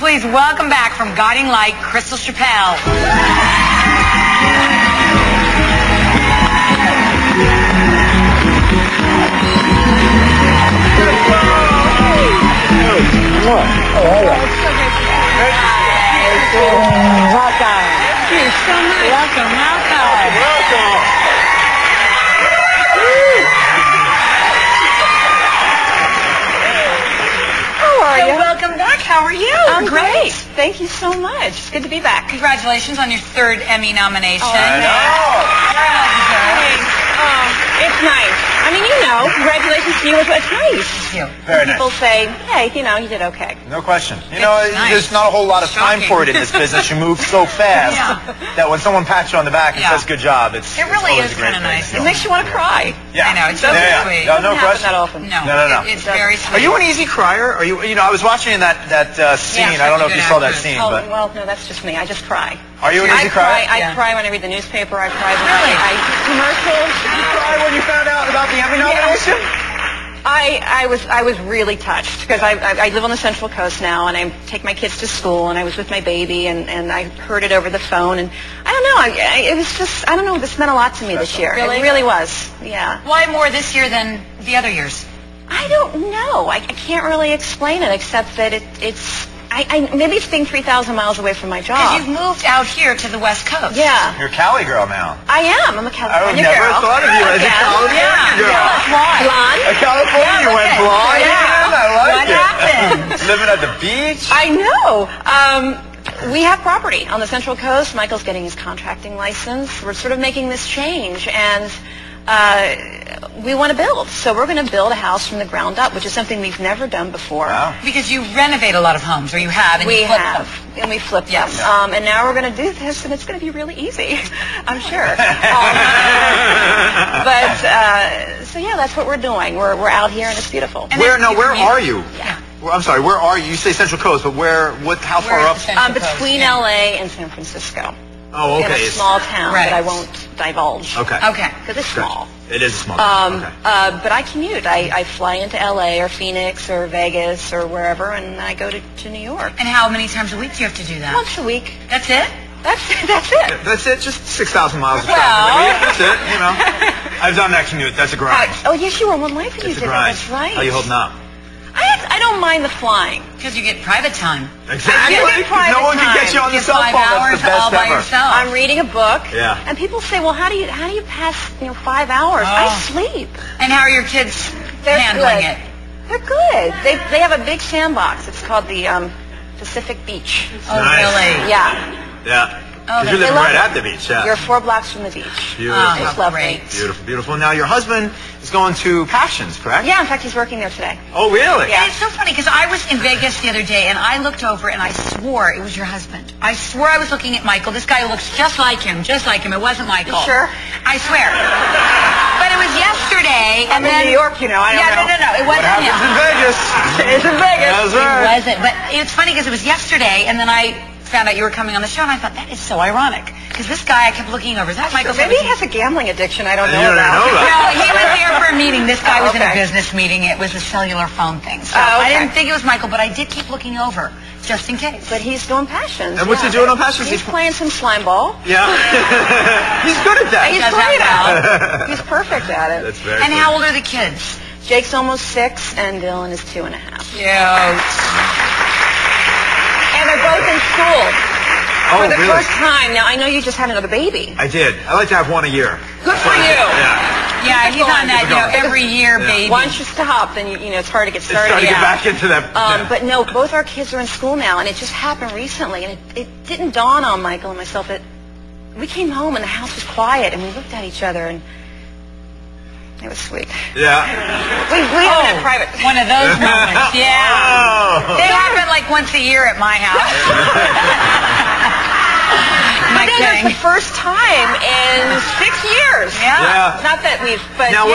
Please welcome back from Guiding Light, Crystal Chappell. Welcome. Thank you so much. Welcome. Welcome back. How are you? I'm great. Thank you so much. It's good to be back. Congratulations on your 3rd Emmy nomination. I know. It's nice. I mean, you know, congratulations to you. It's nice. Thank you. Very nice. People say, hey, you know, you did okay. No question. You know, there's not a whole lot of time for it in this business. You move so fast that when someone pats you on the back and says good job, it really is kind of nice. It makes you want to cry. Yeah. I know. It's so sweet. No question. That often. No. It's very sweet. Are you an easy crier? Are you? You know, I was watching that scene. I don't know if you saw that scene, but well, no, that's just me. I just cry. Are you an easy crier? I cry when I read the newspaper. I cry when I commercials. Did you cry when you found out about the Emmy nomination? I was really touched because I live on the Central Coast now, and I take my kids to school, and I was with my baby, and I heard it over the phone, and I don't know, it was just, I don't know, this meant a lot to me this year. Really? It really was, yeah. Why more this year than the other years? I don't know. I can't really explain it except that it's. Maybe it's being 3,000 miles away from my job. Because you've moved out here to the West Coast. Yeah. You're a Cali girl now. I am. I'm a California girl. I never thought of you as a California girl. Blonde. A California, you went blonde. Yeah. I like it. What happened? Living at the beach. I know. We have property on the Central Coast. Michael's getting his contracting license. We're sort of making this change, and we want to build. So we're going to build a house from the ground up, which is something we've never done before. Wow. Because you renovate a lot of homes, or you have, and you flip them. And we flip them. And now we're going to do this, and it's going to be really easy, I'm sure. So yeah, that's what we're doing. We're out here, and it's beautiful. And where are you? Yeah. Well, I'm sorry, where are you? You say Central Coast, but how far up? Between LA and San Francisco. Oh, okay. In a small town that I won't divulge. Okay. Because it's small. It is a small town. But I commute. I fly into LA or Phoenix or Vegas or wherever, and I go to New York. And how many times a week do you have to do that? Once a week. That's it? That's it. That's it? Just 6,000 miles of travel a week. That's it, you know. I've done that commute. That's a grind. Oh, yes, you were. One life you did that. That's right. How are you holding up? I don't mind the flying. Because you get private time. Exactly. No one can get you on the cell phone. That's the best all by ever. yourself. I'm reading a book. Yeah. And people say, well, how do you pass 5 hours? I sleep. And how are your kids handling it? They're good. They have a big sandbox. It's called the Pacific Beach. Oh, really? Yeah. Yeah. Oh, you're living right at the beach, You're 4 blocks from the beach. Beautiful. It's lovely. Beautiful, beautiful. Now, your husband is going to Passions, correct? Yeah, in fact, he's working there today. Oh, really? Yeah. And it's so funny, because I was in Vegas the other day, and I looked over, and I swore it was your husband. I swore I was looking at Michael. This guy looks just like him. It wasn't Michael. You sure? I swear. But it was yesterday, and then... in New York, I don't know. No, it wasn't him. What happens in Vegas? It's in Vegas. That's right. It wasn't. But it's funny, because it was yesterday, and then I found out you were coming on the show, and I thought, that is so ironic. Because this guy, I kept looking over. Is that Michael? Maybe he has a gambling addiction I don't know about. No, he was here for a meeting. This guy was in a business meeting. It was a cellular phone thing. So I didn't think it was Michael, but I did keep looking over, just in case. But he's doing Passions. And what's he doing on Passions? He's playing some slime ball. Yeah. He's good at that. He's great at it. He's perfect at it. That's very And good. how old are the kids? Jake's almost 6, and Dylan is 2.5. Yeah. And they're both in school. For the really? first time. Now, I know you just had another baby. I did. I like to have one a year. Good for you. Yeah, he's on that, every year baby. Once you stop, then it's hard to get started. It's hard to get back into that. But no, both our kids are in school now, and it just happened recently, and it didn't dawn on Michael and myself that we came home and the house was quiet, and we looked at each other, and it was sweet. Yeah. We had a private. One of those moments. Yeah. They happen like once a year at my house. My like That's the first time in 6 years. Yeah. Not that we've, but now,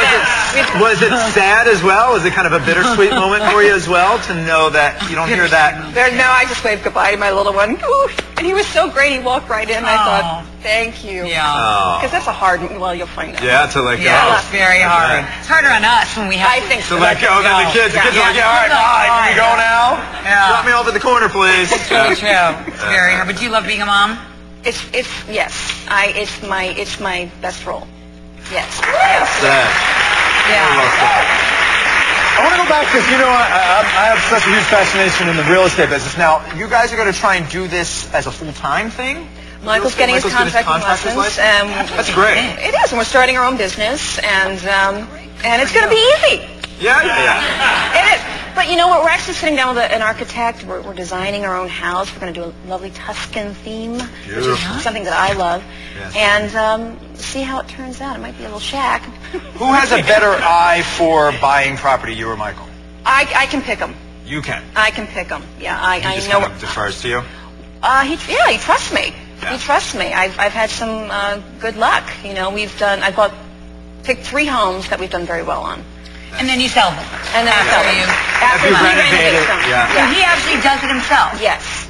was it sad as well? Was it kind of a bittersweet moment for you as well to know that you don't hear that? No, I just waved goodbye to my little one. Ooh, and he was so great. He walked right in. And I thought, thank you. Yeah. Because that's a hard, well, you'll find out. Yeah, to let go. Yeah, it's very hard. It's harder on us when we have I think to let go than the kids. The kids are like, yeah, all right, bye. Can you go now? Yeah. Drop me off at the corner, please. It's really true. It's very hard. But do you love being a mom? It's yes. It's my best role. Yes. Yeah. I want to go back because, you know, I have such a huge fascination in the real estate business. Now, you guys are going to try and do this as a full-time thing? Michael's getting his contracting license. That's great. It is, and we're starting our own business, and it's going to be easy. Yeah. It is. But you know what? We're actually sitting down with an architect. We're designing our own house. We're going to do a lovely Tuscan theme, which is something that I love. Yes. And see how it turns out. It might be a little shack. Who has a better eye for buying property, you or Michael? I can pick them. You can? I can pick them. Yeah, I just know. Kind of defers to you? He trusts me. Yeah. He trusts me. I've had some good luck. You know, I've picked 3 homes that we've done very well on. And then you sell them. And then I sell them. After you renovate it. Yeah. So he actually does it himself? Yes.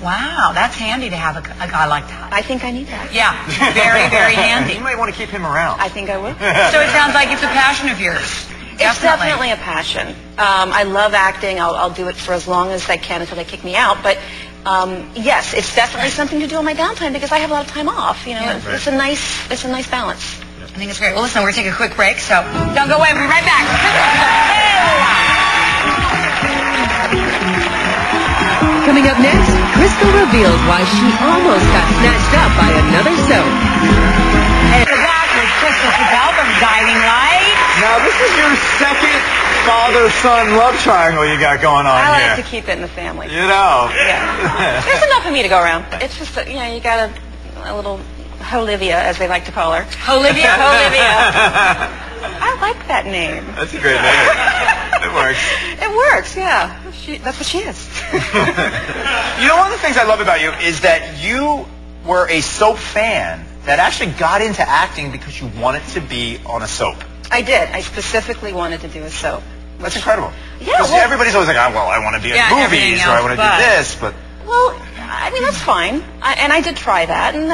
Wow, that's handy to have a guy like that. I think I need that. Yeah, very, very handy. You might want to keep him around. I think I will. So it sounds like it's a passion of yours. It's definitely a passion. I love acting. I'll do it for as long as I can until they kick me out. But yes, it's definitely something to do on my downtime because I have a lot of time off. You know, it's a nice balance. I think it's great. Well, listen, we're going to take a quick break, so don't go away. We'll be right back. Coming up next, Crystal reveals why she almost got snatched up by another soap. Hey, we're back with Crystal Chappell from Guiding Light. Now, this is your second father-son love triangle you got going on here. I like to keep it in the family. You know. Yeah. There's enough of me to go around. It's just that, you got a little Olivia, as they like to call her. Olivia? I like that name. That's a great name. It works. It works, yeah. That's what she is. You know, one of the things I love about you is that you were a soap fan that actually got into acting because you wanted to be on a soap. I did. I specifically wanted to do a soap. That's incredible. Yeah. Because everybody's always like, I want to be in movies or I want to do this, but... Well, I mean, that's fine. And I did try that. And,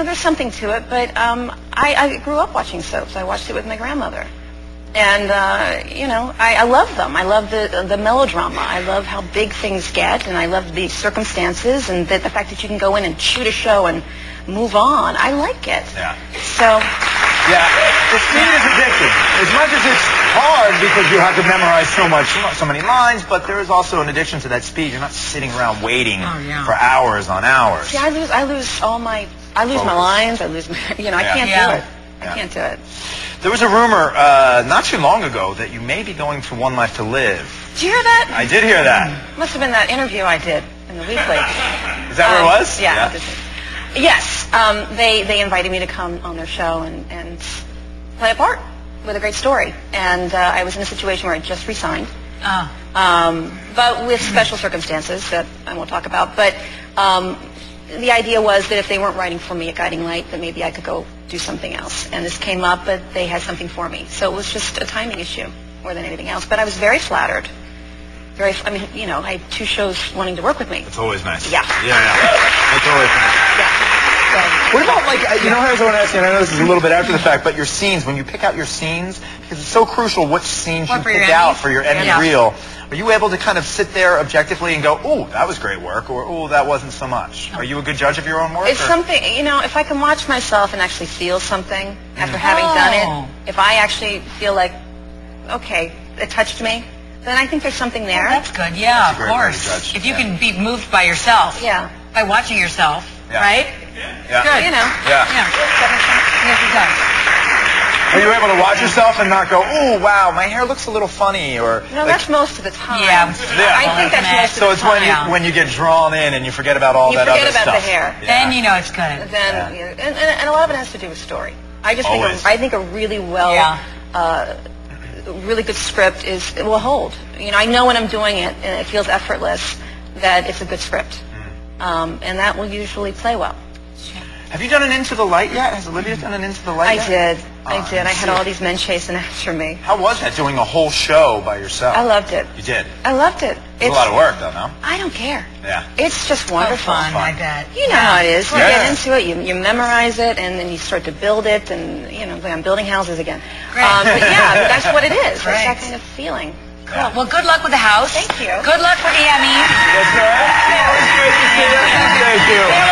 there's something to it. But I grew up watching soaps. I watched it with my grandmother. And, I love them. I love the melodrama. I love how big things get. And I love the circumstances and the fact that you can go in and shoot a show and move on. I like it. Yeah. So... Yeah, the speed is addictive. As much as it's hard because you have to memorize so many lines, but there is also an addiction to that speed. You're not sitting around waiting for hours on hours. See, I lose my lines. I lose, I can't do it. I can't do it. There was a rumor not too long ago that you may be going to One Life to Live. Did you hear that? I did hear that. Must have been that interview I did in the Weekly. Is that where it was? Yeah. Yes, they invited me to come on their show and play a part with a great story. And I was in a situation where I just resigned, but with special circumstances that I won't talk about. But the idea was that if they weren't writing for me at Guiding Light, that maybe I could go do something else. And this came up, but they had something for me. So it was just a timing issue more than anything else. But I was very flattered. I had 2 shows wanting to work with me. It's always nice. Yeah. It's always nice. Yeah. What about, here's what I want to ask you, and I know this is a little bit after the fact, but your scenes, when you pick out your scenes, because it's so crucial which scenes you pick out for your Emmy reel, are you able to kind of sit there objectively and go, ooh, that was great work, or ooh, that wasn't so much? Are you a good judge of your own work? It's something, if I can watch myself and actually feel something after having done it, if I actually feel like, okay, it touched me, then I think there's something there. Oh, that's good, yeah, of course. If you can be moved by yourself, by watching yourself, right? Yeah. Good. Yes, it does. Are you able to watch yourself and not go, ooh, wow, my hair looks a little funny, or... No, that's most of the time. Yeah. I think that's most of the time. So it's when you get drawn in and you forget about all that other stuff. You forget about the hair. Then you know it's good. And a lot of it has to do with story. I think a really really good script will hold. I know when I'm doing it and it feels effortless that it's a good script. And that will usually play well. Have you done an Into the Light yet? Has Olivia done an Into the Light yet? I did. I had all these men chasing after me. How was that, doing a whole show by yourself? I loved it. You did? I loved it. It's a lot of work, though, no? I don't care. Yeah. It's just wonderful. Fun, I bet. You know how it is. You Yeah. get into it, you memorize it, and then you start to build it, and, you know, I'm building houses again. Great. But yeah, that's what it is. Great. It's that kind of feeling. Cool. Well, good luck with the house. Thank you. Good luck with the Emmys. That's all right. Always great to see you. Thank you.